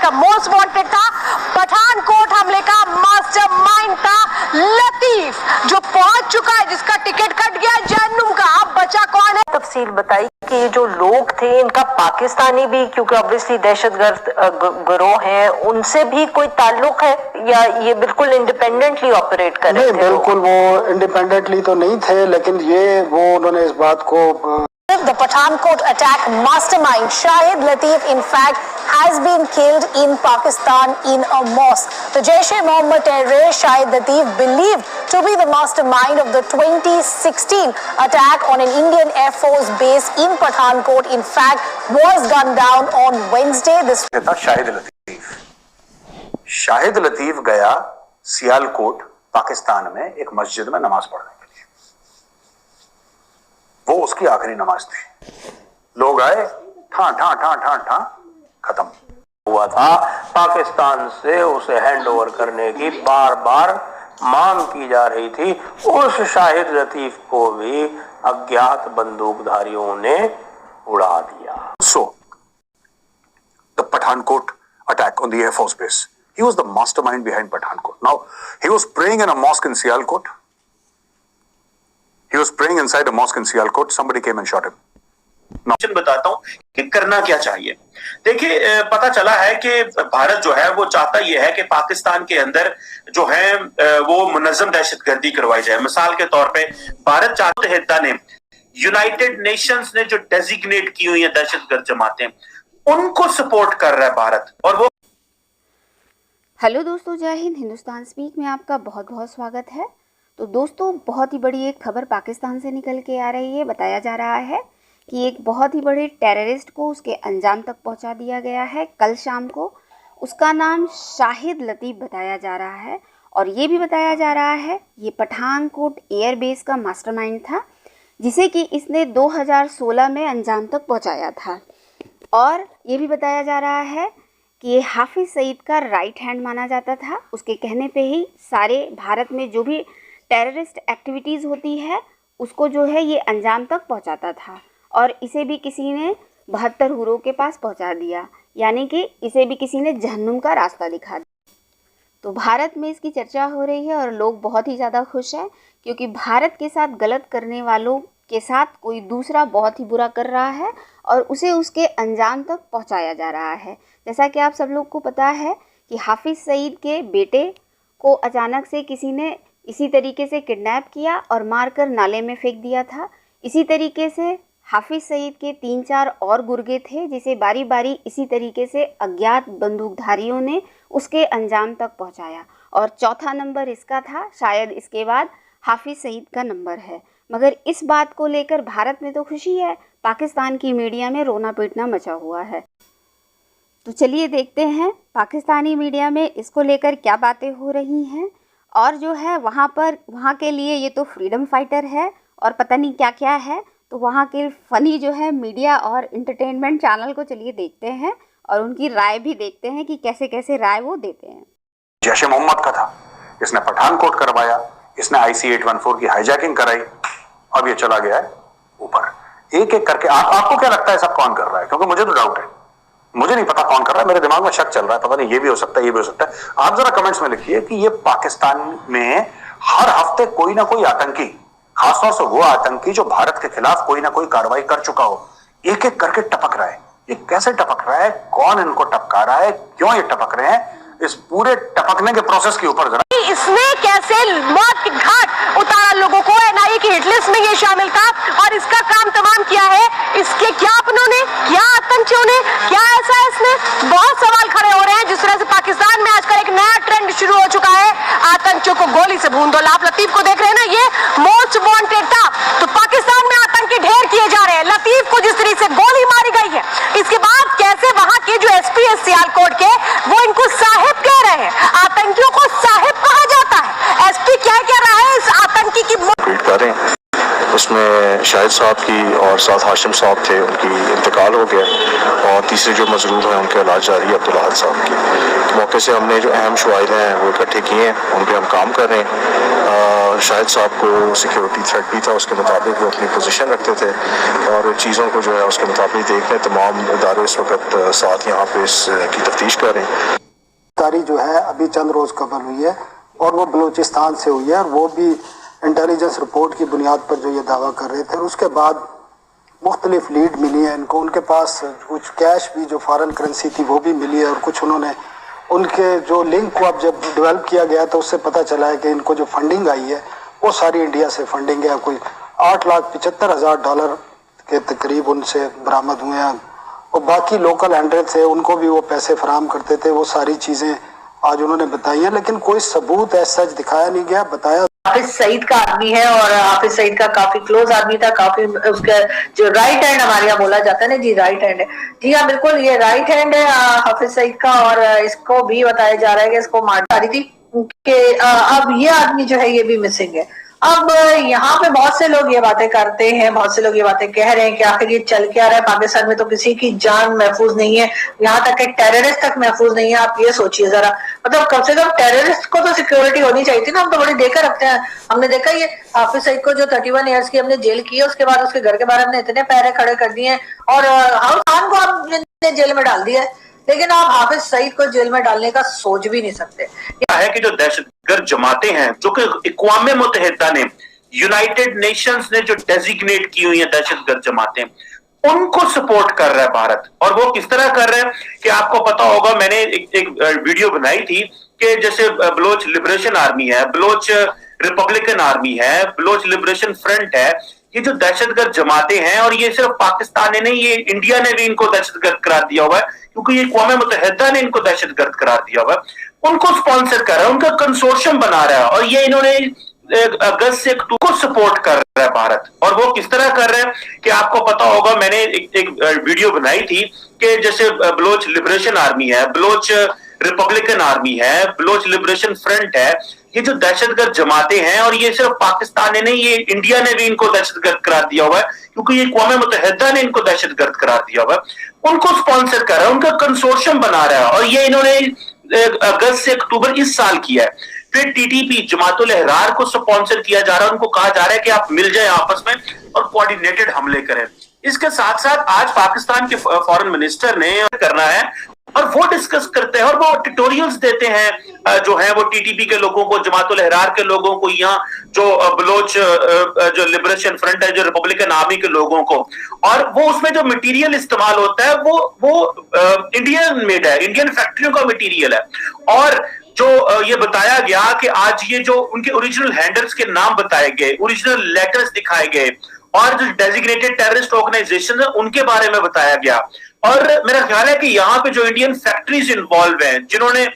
का most wanted था, पठानकोट हमले का मास्टरमाइंड था लतीफ, जो पहुंच चुका है, जिसका टिकट कट गया जहन्नुम का। अब बचा कौन है? तफसील बताई कि ये जो लोग थे इनका पाकिस्तानी भी, क्योंकि ऑब्वियसली दहशतगर्द गिरोह हैं, उनसे भी कोई ताल्लुक है या ये बिल्कुल इंडिपेंडेंटली ऑपरेट कर रहे थे? नहीं, बिल्कुल वो इंडिपेंडेंटली तो नहीं थे, लेकिन ये वो उन्होंने इस बात को The Pathankot attack mastermind Shahid Latif in fact has been killed in Pakistan in a mosque. The Jaish-e-Mohammed terrorist Shahid Latif, believed to be the mastermind of the 2016 attack on an Indian Air Force base in Pathankot, in fact was gunned down on Wednesday. This था शाहिद लतीफ गया सियालकोट पाकिस्तान में एक मस्जिद में नमाज पढ़ने के लिए। वो उसकी आखिरी नमाज थी। लोग आए, ठा ठा ठा ठा ठा, खत्म हुआ था। पाकिस्तान से उसे हैंड ओवर करने की बार बार मांग की जा रही थी। उस शाहिद लतीफ को भी अज्ञात बंदूकधारियों ने उड़ा दिया। So, the Pathankot attack on the Air Force base. He was the mastermind behind Pathankot. Now, he was praying in a mosque in Sialkot. He was praying inside a mosque in Sialkot. Somebody came and shot him. बताता हूं कि करना क्या चाहिए। देखिए, पता चला है कि भारत जो है वो चाहता ये है कि पाकिस्तान के अंदर जो है वो मुनज़्ज़म दहशतगर्दी करवाई जाए। मिसाल के तौर पे भारत चाहता ने यूनाइटेड नेशंस ने जो डेजिग्नेट की हुई है दहशतगर्द जमातें, उनको सपोर्ट कर रहा है भारत। और वो हेलो दोस्तों, जय हिंद। हिंदुस्तान स्पीक में आपका बहुत बहुत स्वागत है। तो दोस्तों, बहुत ही बड़ी एक खबर पाकिस्तान से निकल के आ रही है। बताया जा रहा है कि एक बहुत ही बड़े टेररिस्ट को उसके अंजाम तक पहुंचा दिया गया है कल शाम को। उसका नाम शाहिद लतीफ़ बताया जा रहा है और ये भी बताया जा रहा है ये पठानकोट एयरबेस का मास्टरमाइंड था, जिसे कि इसने 2016 में अंजाम तक पहुंचाया था। और ये भी बताया जा रहा है कि ये हाफिज़ सईद का राइट हैंड माना जाता था। उसके कहने पे ही सारे भारत में जो भी टेररिस्ट एक्टिविटीज़ होती है उसको जो है ये अंजाम तक पहुंचाता था। और इसे भी किसी ने 72 हुरों के पास पहुंचा दिया, यानी कि इसे भी किसी ने जहन्नुम का रास्ता दिखा दिया। तो भारत में इसकी चर्चा हो रही है और लोग बहुत ही ज़्यादा खुश हैं, क्योंकि भारत के साथ गलत करने वालों के साथ कोई दूसरा बहुत ही बुरा कर रहा है और उसे उसके अंजाम तक पहुंचाया जा रहा है। जैसा कि आप सब लोग को पता है कि हाफिज़ सईद के बेटे को अचानक से किसी ने इसी तरीके से किडनैप किया और मारकर नाले में फेंक दिया था। इसी तरीके से हाफिज़ सईद के 3-4 और गुर्गे थे, जिसे बारी बारी इसी तरीके से अज्ञात बंदूकधारियों ने उसके अंजाम तक पहुंचाया। और चौथा नंबर इसका था, शायद इसके बाद हाफिज़ सईद का नंबर है। मगर इस बात को लेकर भारत में तो खुशी है, पाकिस्तान की मीडिया में रोना पीटना मचा हुआ है। तो चलिए देखते हैं पाकिस्तानी मीडिया में इसको लेकर क्या बातें हो रही हैं। और जो है वहाँ के लिए ये तो फ्रीडम फाइटर है और पता नहीं क्या क्या है। तो वहाँ के फ़नी जो है मीडिया और इंटरटेनमेंट चैनल को चलिए देखते हैं और उनकी राय भी देखते हैं कि कैसे कैसे राय वो देते हैं। जैश-ए-मोहम्मद का था, इसने पठानकोट करवाया, इसने IC-814 की हाईजैकिंग कराई, अब ये चला गया है ऊपर। एक एक करके आपको क्या लगता है सब कौन कर रहा है? क्योंकि मुझे तो डाउट है, मुझे नहीं पता कौन कर रहा है, मेरे दिमाग में शक चल रहा है, पता नहीं ये भी हो सकता है, ये भी हो सकता है। आप जरा कमेंट्स में लिखिए कि ये पाकिस्तान में हर हफ्ते कोई ना कोई आतंकी, खासतौर से वो आतंकी जो भारत के खिलाफ कोई ना कोई कार्रवाई कर चुका हो, एक एक करके टपक रहा है। ये कैसे टपक रहा है, कौन इनको टपका रहा है, क्यों ये टपक रहे हैं, इस पूरे टपकने के प्रोसेस के ऊपर जरा इसने कैसे मौत के घाट उतारा लोगों को। NIA की हिटलिस्ट में ये शामिल था और इसका काम तमाम किया है। इसके क्या अपनों ने, क्या आतंकियों ने, क्या ऐसा है इसने, बहुत सवाल खड़े हो रहे हैं। जिस तरह से पाकिस्तान में आजकल एक नया ट्रेंड शुरू हो चुका है, आतंकियों को गोली से भून दो। आप लतीफ को देख रहे हैं ना, ये मोस्ट वांटेड था। तो पाकिस्तान में आतंकी ढेर किए जा रहे हैं। लतीफ को जिस तरीके से गोली मारी गई है, इसके बाद कैसे वहां के जो SP है सियालकोट के, वो इनको साहिब कह रहे हैं। आतंकियों को साहिब कहा जाता है। SP क्या कह रहा है इस आतंकी की उसमें शाहिद साहब की और साथ हाशिम साहब थे, उनकी इंतकाल हो गया और तीसरे जो मजलूम हैं उनके इलाज जारी है अब्दुल अहद साहब की। तो मौके से हमने जो अहम शवाहिद हैं वो इकट्ठे किए हैं, उन पर हम काम कर रहे हैं। और शाहिद साहब को सिक्योरिटी थ्रेट भी था, उसके मुताबिक वो अपनी पोजीशन रखते थे और चीज़ों को जो है उसके मुताबिक देख रहे। तमाम इदारे इस वक्त साथ यहाँ पे इसकी तफ्तीश कर रहे हैं। गिरफ्तारी जो है अभी चंद रोज़ कबल हुई है और वो बलूचिस्तान से हुई है और वो भी इंटेलिजेंस रिपोर्ट की बुनियाद पर जो ये दावा कर रहे थे। उसके बाद मुख्तलिफ लीड मिली है इनको, उनके पास कुछ कैश भी जो फॉरेन करेंसी थी वो भी मिली है और कुछ उन्होंने उनके जो लिंक को अब जब डेवलप किया गया तो उससे पता चला है कि इनको जो फंडिंग आई है वो सारी इंडिया से फंडिंग है। कोई $8,75,000 के तकरीब उनसे बरामद हुए हैं और बाकी लोकल हैंडल थे उनको भी वो पैसे फराहम करते थे। वो सारी चीज़ें आज उन्होंने बताई हैं, लेकिन कोई सबूत ऐसा सच दिखाया नहीं गया। बताया हाफिज सईद का आदमी है और हाफिज सईद का काफी क्लोज आदमी था, काफी उसका जो राइट हैंड हमारे यहाँ बोला जाता है ना जी, राइट हैंड है। जी हाँ बिल्कुल, ये राइट हैंड है हाफिज सईद का और इसको भी बताया जा रहा है कि इसको मार डाली थी कि अब ये आदमी जो है ये भी मिसिंग है। अब यहाँ पे बहुत से लोग ये बातें करते हैं, बहुत से लोग ये बातें कह रहे हैं कि आखिर ये चल क्या रहा है पाकिस्तान में, तो किसी की जान महफूज नहीं है, यहाँ तक कि टेररिस्ट तक महफूज नहीं है। आप ये सोचिए जरा, मतलब कम से कम टेररिस्ट को तो सिक्योरिटी होनी चाहिए थी ना। हम तो बड़ी देकर रखते हैं, हमने देखा ये हाफिज सईद को जो 31 ईयर्स की हमने जेल की है, उसके बाद उसके घर के बाहर हमने इतने पैरे खड़े कर दिए हैं और हाउस खान को हमने जेल में डाल दिया है, लेकिन आप हाफिज सईद को जेल में डालने का सोच भी नहीं सकते। है कि जो दहशतगर्द जमातें हैं जो कि अक़वाम मुत्तहिदा ने, यूनाइटेड नेशंस ने जो डेजिग्नेट की हुई है दहशतगर्द जमातें, उनको सपोर्ट कर रहा है भारत। और वो किस तरह कर रहे हैं कि आपको पता होगा, मैंने एक वीडियो बनाई थी कि जैसे बलोच लिबरेशन आर्मी है, बलोच रिपब्लिकन आर्मी है, बलोच लिबरेशन फ्रंट है, ये जो दहशतगर्द जमातें हैं, और ये सिर्फ पाकिस्तान ने नहीं, ये इंडिया ने भी इनको दहशतगर्द करार दिया हुआ है, क्योंकि ये अक़वाम मुत्तहिदा ने इनको दहशतगर्द करार दिया हुआ है। उनको स्पॉन्सर कर रहा है, उनका कंसोर्शियम बना रहा है, और ये इन्होंने अगस्त से अक्टूबर को सपोर्ट कर रहा है भारत। और वो किस तरह कर रहे हैं कि आपको पता होगा, मैंने एक वीडियो बनाई थी कि जैसे बलोच लिबरेशन आर्मी है, बलोच रिपब्लिकन आर्मी है, बलोच लिबरेशन फ्रंट है, ये जो दहशतगर्द जमातें हैं, और ये सिर्फ पाकिस्तान ने नहीं, ये इंडिया ने भी इनको दहशतगर्द करार दिया हुआ है, क्योंकि ये अक़वाम मुत्तहिदा ने इनको दहशतगर्द करार दिया हुआ है। उनको स्पॉन्सर कर रहा है, उनका कंसोर्शियम बना रहा है, और ये इन्होंने अगस्त से अक्टूबर इस साल किया है। फिर टीटीपी जमातुल अहरार को स्पॉन्सर किया जा रहा है, उनको कहा जा रहा है कि आप मिल जाए आपस में और कोऑर्डिनेटेड हमले करें। इसके साथ साथ आज पाकिस्तान के फॉरेन मिनिस्टर ने करना है और वो डिस्कस करते हैं और वो ट्यूटोरियल्स देते हैं जो है वो टीटीपी के लोगों को, जमातुल अहरार के लोगों को, यहाँ जो बलोच जो लिबरेशन फ्रंट है, जो रिपब्लिकन आर्मी के लोगों को। और वो उसमें जो मटेरियल इस्तेमाल होता है वो इंडियन मेड है, इंडियन फैक्ट्रियों का मटेरियल है। और जो ये बताया गया कि आज ये जो उनके ओरिजिनल हैंडल्स के नाम बताए गए, ओरिजिनल लेटर्स दिखाए गए, और जो डेजिग्नेटेड टेररिस्ट ऑर्गेनाइजेशन है उनके बारे में बताया गया। और मेरा ख्याल है कि यहाँ पे जो इंडियन फैक्ट्रीज इन्वॉल्व हैं, जिन्होंने